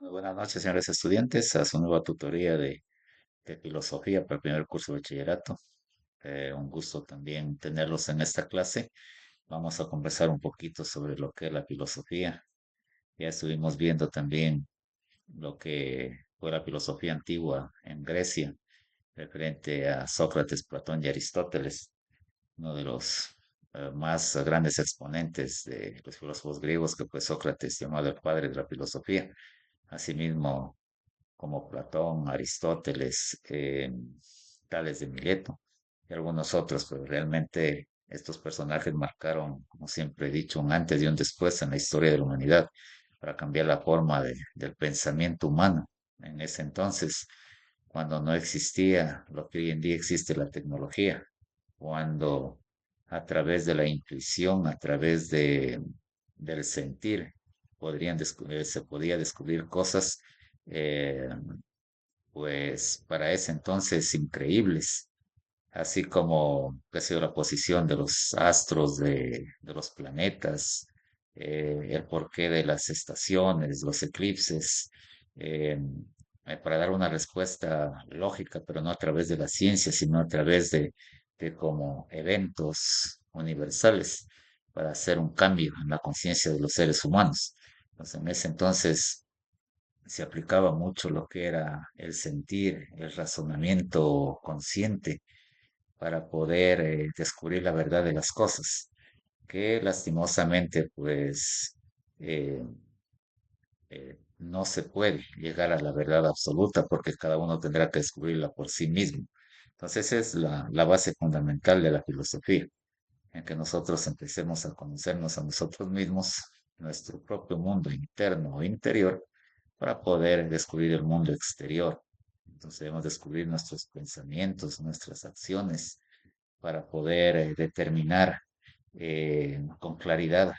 Muy buenas noches, señores estudiantes, a su nueva tutoría de filosofía para el primer curso de bachillerato. Un gusto también tenerlos en esta clase. Vamos a conversar un poquito sobre lo que es la filosofía. Ya estuvimos viendo también lo que fue la filosofía antigua en Grecia, referente a Sócrates, Platón y Aristóteles, uno de los más grandes exponentes de los filósofos griegos, que fue Sócrates, llamado el padre de la filosofía. Asimismo, como Platón, Aristóteles, Tales de Mileto y algunos otros, pero realmente estos personajes marcaron, como siempre he dicho, un antes y un después en la historia de la humanidad para cambiar la forma del pensamiento humano. En ese entonces, cuando no existía lo que hoy en día existe, la tecnología, cuando a través de la intuición, a través del sentir, se podía descubrir cosas eh, pues para ese entonces increíbles, así como, qué sé yo, la posición de los astros, de los planetas, el porqué de las estaciones, los eclipses, eh, para dar una respuesta lógica, pero no a través de la ciencia, sino a través de como eventos universales para hacer un cambio en la conciencia de los seres humanos. Entonces, en ese entonces se aplicaba mucho lo que era el sentir, el razonamiento consciente para poder descubrir la verdad de las cosas, que lastimosamente pues eh, no se puede llegar a la verdad absoluta porque cada uno tendrá que descubrirla por sí mismo. Entonces esa es la base fundamental de la filosofía, en que nosotros empecemos a conocernos a nosotros mismos, nuestro propio mundo interno o interior, para poder descubrir el mundo exterior. Entonces debemos descubrir nuestros pensamientos, nuestras acciones, para poder determinar con claridad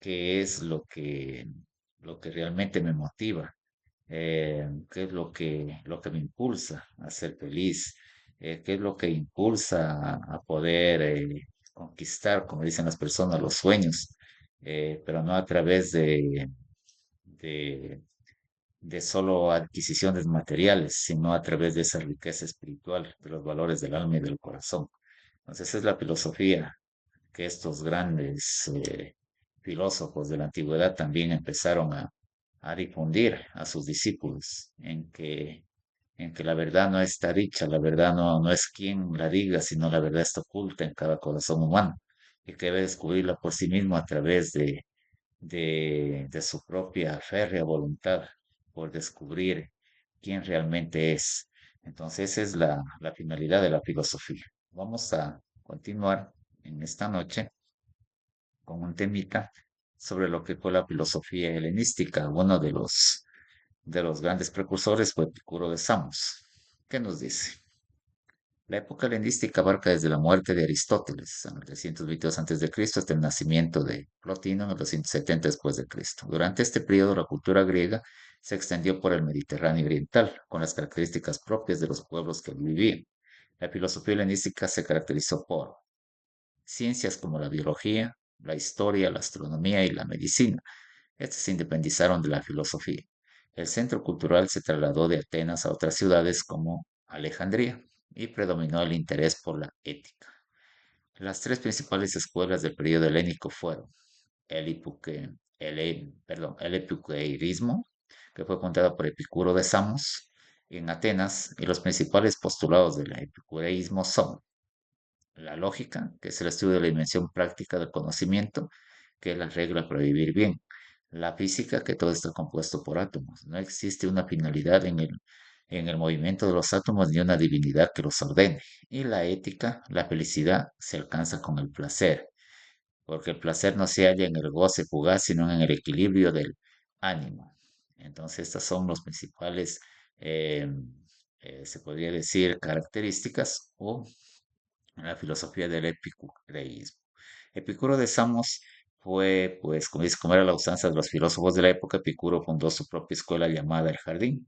qué es lo que realmente me motiva, qué es lo que me impulsa a ser feliz, qué es lo que impulsa a poder conquistar, como dicen las personas, los sueños, pero no a través de, de solo adquisiciones materiales, sino a través de esa riqueza espiritual, de los valores del alma y del corazón. Entonces, esa es la filosofía que estos grandes filósofos de la antigüedad también empezaron a difundir a sus discípulos, en que la verdad no está dicha, la verdad no es quien la diga, sino la verdad está oculta en cada corazón humano y que debe descubrirla por sí mismo a través de su propia férrea voluntad por descubrir quién realmente es. Entonces, esa es la finalidad de la filosofía. Vamos a continuar en esta noche con un temita sobre lo que fue la filosofía helenística. Uno de los grandes precursores fue Epicuro de Samos. ¿Qué nos dice? La época helenística abarca desde la muerte de Aristóteles en el 322 a.C. hasta el nacimiento de Plotino en el 270 después de Cristo. Durante este periodo, la cultura griega se extendió por el Mediterráneo oriental, con las características propias de los pueblos que allí vivían. La filosofía helenística se caracterizó por ciencias como la biología, la historia, la astronomía y la medicina. Estas se independizaron de la filosofía. El centro cultural se trasladó de Atenas a otras ciudades como Alejandría y predominó el interés por la ética. Las tres principales escuelas del periodo helénico fueron el, el epicureísmo, que fue fundado por Epicuro de Samos en Atenas, y los principales postulados del epicureísmo son la lógica, que es el estudio de la dimensión práctica del conocimiento, que es la regla para vivir bien. La física, que todo está compuesto por átomos. No existe una finalidad en el movimiento de los átomos ni una divinidad que los ordene. Y la ética, la felicidad, se alcanza con el placer, porque el placer no se halla en el goce fugaz, sino en el equilibrio del ánimo. Entonces, estas son los principales, eh, se podría decir, características o la filosofía del epicureísmo. Epicuro de Samos fue, pues, como dice, como era la usanza de los filósofos de la época, Epicuro fundó su propia escuela llamada El Jardín,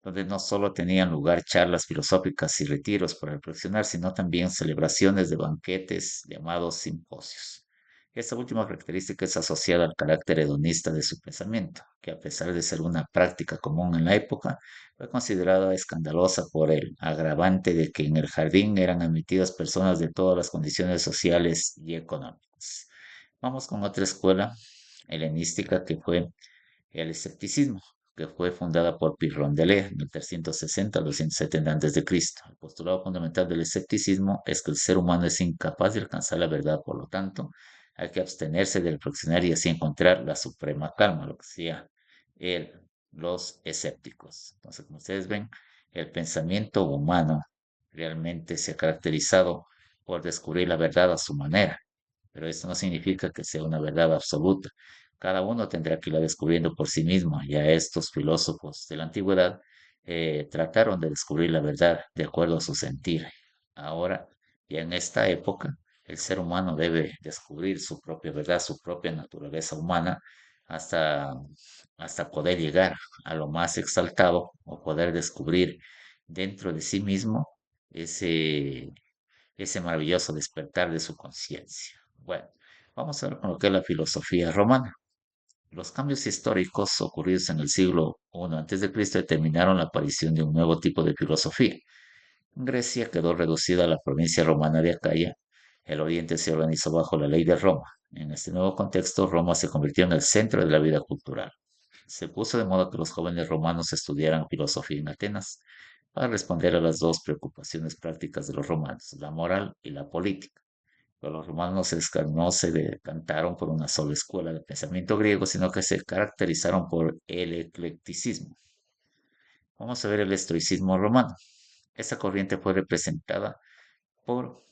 donde no solo tenían lugar charlas filosóficas y retiros para reflexionar, sino también celebraciones de banquetes llamados simposios. Esta última característica es asociada al carácter hedonista de su pensamiento, que a pesar de ser una práctica común en la época, fue considerada escandalosa por el agravante de que en el jardín eran admitidas personas de todas las condiciones sociales y económicas. Vamos con otra escuela helenística que fue el escepticismo, que fue fundada por Pirrón de Lea en el 360 al 270 a.C. El postulado fundamental del escepticismo es que el ser humano es incapaz de alcanzar la verdad, por lo tanto, hay que abstenerse de reflexionar y así encontrar la suprema calma, lo que sea el, los escépticos. Entonces, como ustedes ven, el pensamiento humano realmente se ha caracterizado por descubrir la verdad a su manera, pero esto no significa que sea una verdad absoluta. Cada uno tendrá que irla descubriendo por sí mismo. Ya estos filósofos de la antigüedad trataron de descubrir la verdad de acuerdo a su sentir. Ahora, ya en esta época, el ser humano debe descubrir su propia verdad, su propia naturaleza humana, hasta, hasta poder llegar a lo más exaltado o poder descubrir dentro de sí mismo ese, ese maravilloso despertar de su conciencia. Bueno, vamos a ver con lo que es la filosofía romana. Los cambios históricos ocurridos en el siglo I a.C. determinaron la aparición de un nuevo tipo de filosofía. Grecia quedó reducida a la provincia romana de Acaya. El Oriente se organizó bajo la ley de Roma. En este nuevo contexto, Roma se convirtió en el centro de la vida cultural. Se puso de moda que los jóvenes romanos estudiaran filosofía en Atenas para responder a las dos preocupaciones prácticas de los romanos, la moral y la política. Pero los romanos no se decantaron por una sola escuela de pensamiento griego, sino que se caracterizaron por el eclecticismo. Vamos a ver el estoicismo romano. Esta corriente fue representada por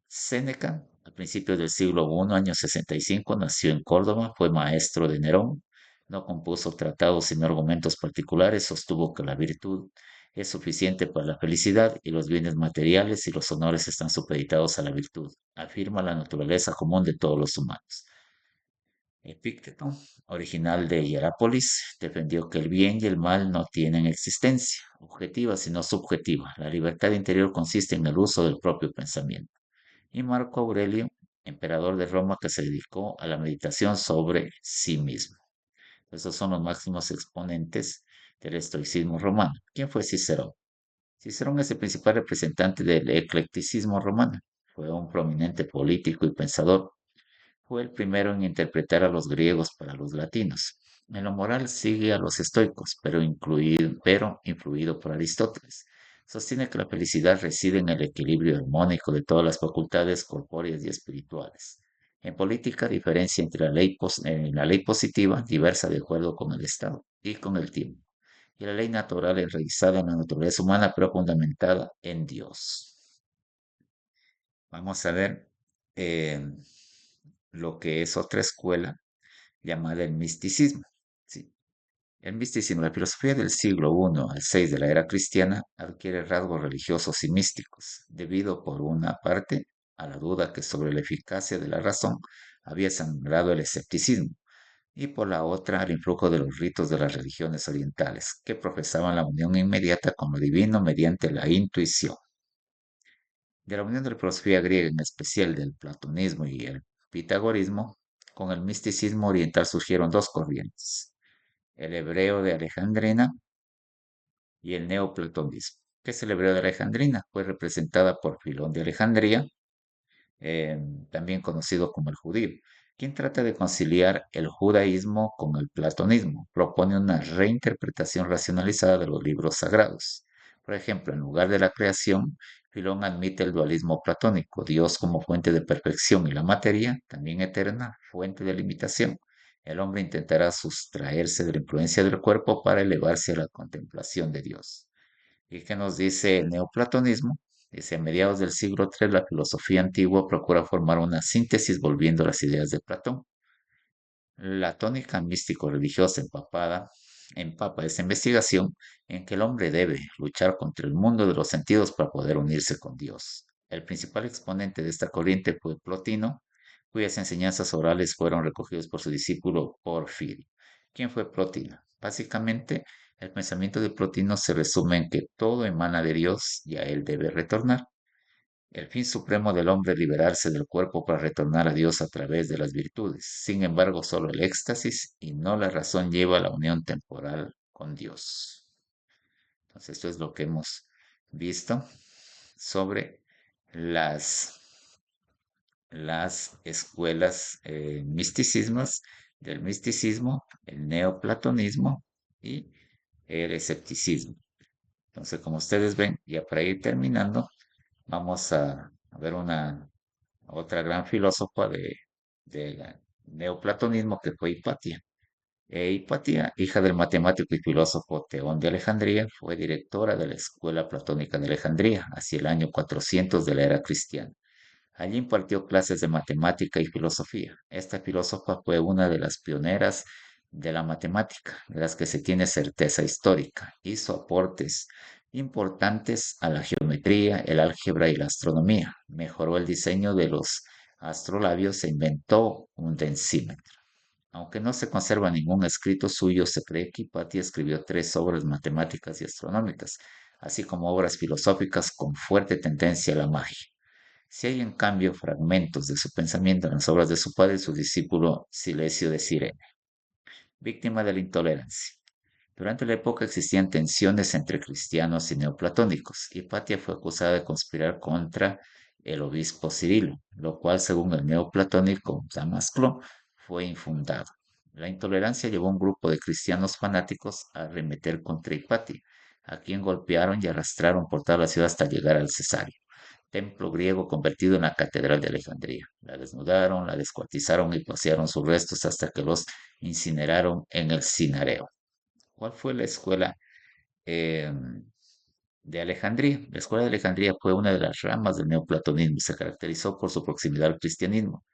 Séneca. A principios del siglo I, año 65, nació en Córdoba, fue maestro de Nerón, no compuso tratados sino argumentos particulares, sostuvo que la virtud es suficiente para la felicidad y los bienes materiales y los honores están supeditados a la virtud, afirma la naturaleza común de todos los humanos. Epícteto, original de Hierápolis, defendió que el bien y el mal no tienen existencia objetiva sino subjetiva. La libertad interior consiste en el uso del propio pensamiento. Y Marco Aurelio, emperador de Roma, que se dedicó a la meditación sobre sí mismo. Esos son los máximos exponentes del estoicismo romano. ¿Quién fue Cicerón? Cicerón es el principal representante del eclecticismo romano. Fue un prominente político y pensador. Fue el primero en interpretar a los griegos para los latinos. En lo moral sigue a los estoicos, pero influido por Aristóteles. Sostiene que la felicidad reside en el equilibrio armónico de todas las facultades corpóreas y espirituales. En política, diferencia entre la ley positiva, diversa de acuerdo con el Estado y con el tiempo, y la ley natural enraizada en la naturaleza humana, pero fundamentada en Dios. Vamos a ver eh, lo que es otra escuela llamada el misticismo. Sí. El misticismo, la filosofía del siglo I al VI de la era cristiana, adquiere rasgos religiosos y místicos, debido por una parte a la duda que sobre la eficacia de la razón había sangrado el escepticismo, y por la otra al influjo de los ritos de las religiones orientales, que profesaban la unión inmediata con lo divino mediante la intuición. De la unión de la filosofía griega, en especial del platonismo y el pitagorismo, con el misticismo oriental surgieron dos corrientes, el hebreo de Alejandrina y el neoplatonismo. ¿Qué es el hebreo de Alejandrina? Fue representada por Filón de Alejandría, eh, también conocido como el judío, quien trata de conciliar el judaísmo con el platonismo. Propone una reinterpretación racionalizada de los libros sagrados. Por ejemplo, en lugar de la creación, Filón admite el dualismo platónico, Dios como fuente de perfección y la materia, también eterna, fuente de limitación. El hombre intentará sustraerse de la influencia del cuerpo para elevarse a la contemplación de Dios. ¿Y qué nos dice el neoplatonismo? Dice, a mediados del siglo III, la filosofía antigua procura formar una síntesis volviendo a las ideas de Platón. La tónica místico-religiosa empapa esta investigación en que el hombre debe luchar contra el mundo de los sentidos para poder unirse con Dios. El principal exponente de esta corriente fue Plotino, cuyas enseñanzas orales fueron recogidas por su discípulo Porfirio. ¿Quién fue Plotino? Básicamente, el pensamiento de Plotino se resume en que todo emana de Dios y a él debe retornar. El fin supremo del hombre es liberarse del cuerpo para retornar a Dios a través de las virtudes. Sin embargo, solo el éxtasis y no la razón lleva a la unión temporal con Dios. Entonces, esto es lo que hemos visto sobre las, las escuelas misticismos, del misticismo, el neoplatonismo y el escepticismo. Entonces, como ustedes ven, ya para ir terminando, vamos a ver una otra gran filósofa del neoplatonismo que fue Hipatia. Hipatia, hija del matemático y filósofo Teón de Alejandría, fue directora de la Escuela Platónica de Alejandría hacia el año 400 de la era cristiana. Allí impartió clases de matemática y filosofía. Esta filósofa fue una de las pioneras de la matemática, de las que se tiene certeza histórica. Hizo aportes importantes a la geometría, el álgebra y la astronomía. Mejoró el diseño de los astrolabios e inventó un densímetro. Aunque no se conserva ningún escrito suyo, se cree que Hipatia escribió tres obras matemáticas y astronómicas, así como obras filosóficas con fuerte tendencia a la magia. Si hay en cambio fragmentos de su pensamiento en las obras de su padre y su discípulo Silesio de Cirene, víctima de la intolerancia. Durante la época existían tensiones entre cristianos y neoplatónicos. Hipatia fue acusada de conspirar contra el obispo Cirilo, lo cual, según el neoplatónico Damasclo, fue infundado. La intolerancia llevó a un grupo de cristianos fanáticos a arremeter contra Hipatia, a quien golpearon y arrastraron por toda la ciudad hasta llegar al Cesario, templo griego convertido en la catedral de Alejandría. La desnudaron, la descuartizaron y pasearon sus restos hasta que los incineraron en el Cinareo. ¿Cuál fue la escuela eh, de Alejandría? La escuela de Alejandría fue una de las ramas del neoplatonismo y se caracterizó por su proximidad al cristianismo,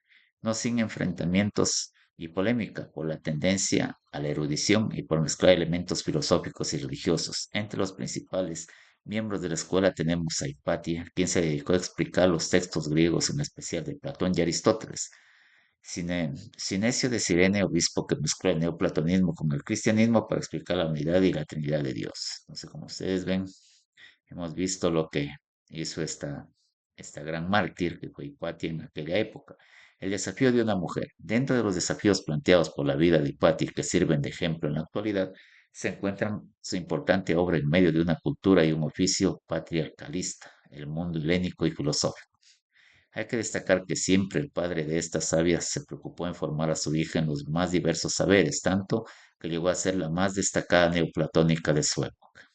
no sin enfrentamientos y polémica, por la tendencia a la erudición y por mezclar elementos filosóficos y religiosos. Entre los principales miembros de la escuela tenemos a Hipatia, quien se dedicó a explicar los textos griegos, en especial de Platón y Aristóteles. Sinesio de Cirene, obispo que mezcló el neoplatonismo con el cristianismo para explicar la unidad y la Trinidad de Dios. Entonces, como ustedes ven, hemos visto lo que hizo esta gran mártir que fue Hipatia en aquella época. El desafío de una mujer. Dentro de los desafíos planteados por la vida de Hipatia que sirven de ejemplo en la actualidad, se encuentra su importante obra en medio de una cultura y un oficio patriarcalista, el mundo helénico y filosófico. Hay que destacar que siempre el padre de esta sabia se preocupó en formar a su hija en los más diversos saberes, tanto que llegó a ser la más destacada neoplatónica de su época.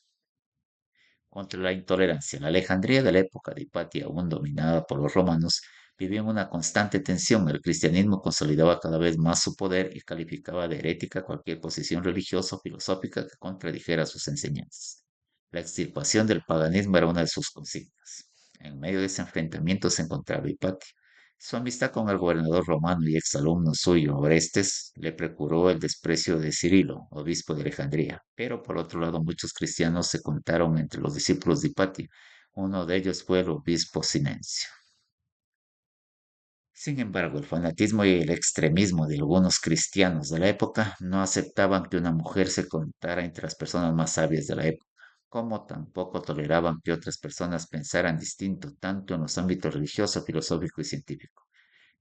Contra la intolerancia, la Alejandría de la época de Hipatia, aún dominada por los romanos, vivía en una constante tensión. El cristianismo consolidaba cada vez más su poder y calificaba de herética cualquier posición religiosa o filosófica que contradijera sus enseñanzas. La extirpación del paganismo era una de sus consignas. En medio de ese enfrentamiento se encontraba Hipatia. Su amistad con el gobernador romano y exalumno suyo, Orestes, le procuró el desprecio de Cirilo, obispo de Alejandría. Pero por otro lado, muchos cristianos se contaron entre los discípulos de Hipatia. Uno de ellos fue el obispo Sinencio. Sin embargo, el fanatismo y el extremismo de algunos cristianos de la época no aceptaban que una mujer se contara entre las personas más sabias de la época, como tampoco toleraban que otras personas pensaran distinto, tanto en los ámbitos religioso, filosófico y científico.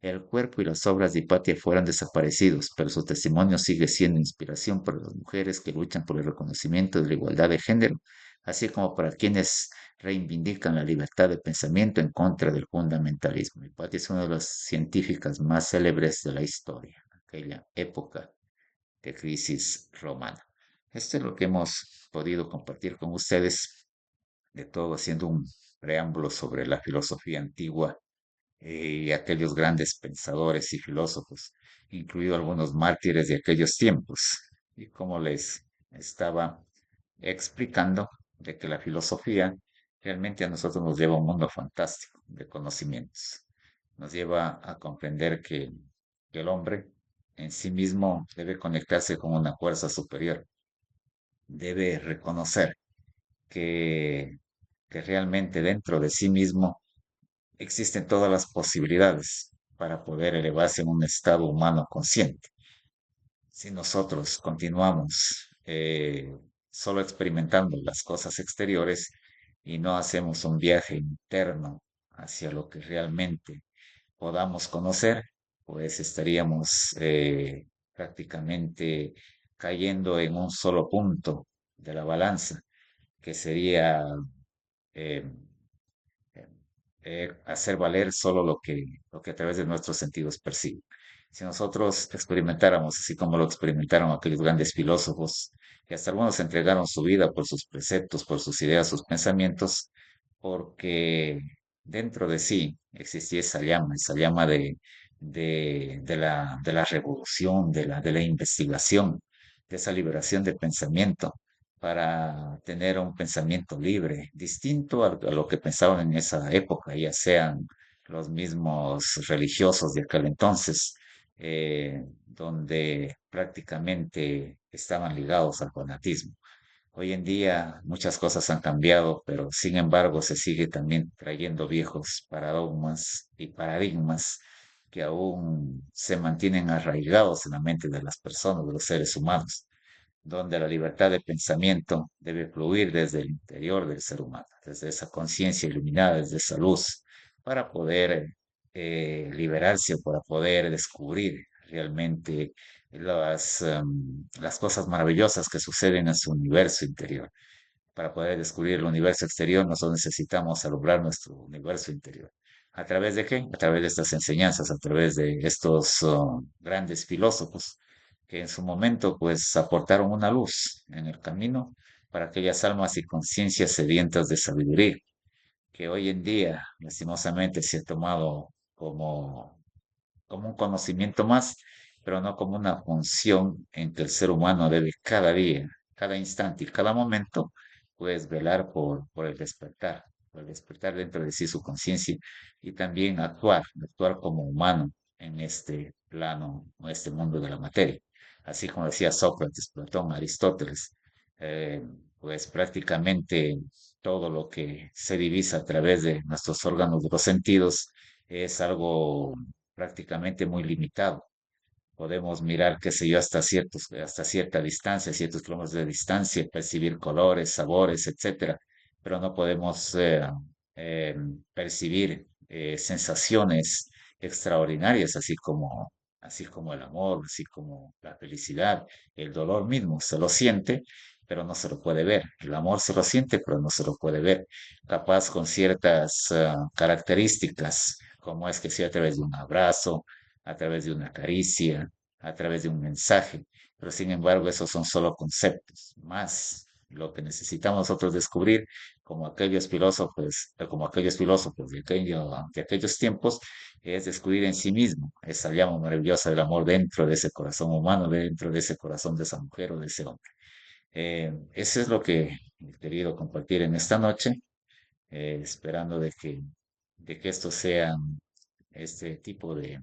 El cuerpo y las obras de Hipatia fueron desaparecidos, pero su testimonio sigue siendo inspiración para las mujeres que luchan por el reconocimiento de la igualdad de género, así como para quienes reivindican la libertad de pensamiento en contra del fundamentalismo. Hipatia es una de las científicas más célebres de la historia, aquella época de crisis romana. Esto es lo que hemos podido compartir con ustedes, de todo haciendo un preámbulo sobre la filosofía antigua y aquellos grandes pensadores y filósofos, incluido algunos mártires de aquellos tiempos. Y como les estaba explicando, de que la filosofía realmente a nosotros nos lleva a un mundo fantástico de conocimientos. Nos lleva a comprender que el hombre en sí mismo debe conectarse con una fuerza superior, debe reconocer que, que realmente dentro de sí mismo existen todas las posibilidades para poder elevarse en un estado humano consciente. Si nosotros continuamos solo experimentando las cosas exteriores y no hacemos un viaje interno hacia lo que realmente podamos conocer, pues estaríamos prácticamente cayendo en un solo punto de la balanza, que sería eh, hacer valer solo lo que a través de nuestros sentidos percibe. Si nosotros experimentáramos, así como lo experimentaron aquellos grandes filósofos, que hasta algunos entregaron su vida por sus preceptos, por sus ideas, sus pensamientos, porque dentro de sí existía esa llama de la revolución, de la investigación, de esa liberación de pensamiento para tener un pensamiento libre, distinto a lo que pensaban en esa época, ya sean los mismos religiosos de aquel entonces, donde prácticamente estaban ligados al fanatismo. Hoy en día muchas cosas han cambiado, pero sin embargo se sigue también trayendo viejos paradigmas y paradigmas que aún se mantienen arraigados en la mente de las personas, de los seres humanos, donde la libertad de pensamiento debe fluir desde el interior del ser humano, desde esa conciencia iluminada, desde esa luz, para poder liberarse o para poder descubrir realmente las cosas maravillosas que suceden en su universo interior. Para poder descubrir el universo exterior, nosotros necesitamos alumbrar nuestro universo interior. ¿A través de qué? A través de estas enseñanzas, a través de estos grandes filósofos que en su momento pues aportaron una luz en el camino para aquellas almas y conciencias sedientas de sabiduría, que hoy en día lastimosamente se ha tomado como un conocimiento más, pero no como una función en que el ser humano debe cada día, cada instante y cada momento, pues velar por el despertar dentro de sí su conciencia y también actuar como humano en este plano, en este mundo de la materia. Así como decía Sócrates, Platón, Aristóteles, eh, pues prácticamente todo lo que se divisa a través de nuestros órganos de los sentidos es algo prácticamente muy limitado. Podemos mirar, qué sé yo, hasta cierta distancia, ciertos kilómetros de distancia, percibir colores, sabores, etcétera, pero no podemos eh, percibir sensaciones extraordinarias, así como el amor, así como la felicidad, el dolor mismo. Se lo siente, pero no se lo puede ver. El amor se lo siente, pero no se lo puede ver. Capaz con ciertas características, como es que sea a través de un abrazo, a través de una caricia, a través de un mensaje, pero sin embargo esos son solo conceptos, más lo que necesitamos nosotros descubrir como aquellos filósofos de aquellos tiempos, es descubrir en sí mismo esa llama maravillosa del amor dentro de ese corazón humano, dentro de ese corazón de esa mujer o de ese hombre. Eso es lo que he querido compartir en esta noche, esperando de que esto sea este tipo de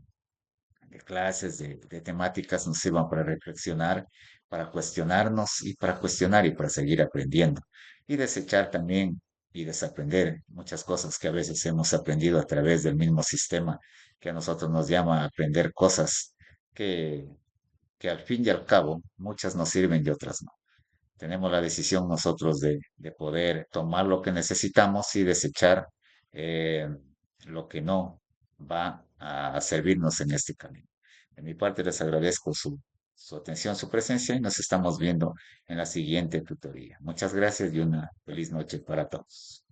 clases, de temáticas nos sirvan para reflexionar, para cuestionarnos y para cuestionar y para seguir aprendiendo. Y desechar también y desaprender muchas cosas que a veces hemos aprendido a través del mismo sistema que a nosotros nos llama a aprender cosas que, que al fin y al cabo muchas nos sirven y otras no. Tenemos la decisión nosotros de poder tomar lo que necesitamos y desechar eh, lo que no va a servirnos en este camino. De mi parte les agradezco su atención, su presencia y nos estamos viendo en la siguiente tutoría. Muchas gracias y una feliz noche para todos.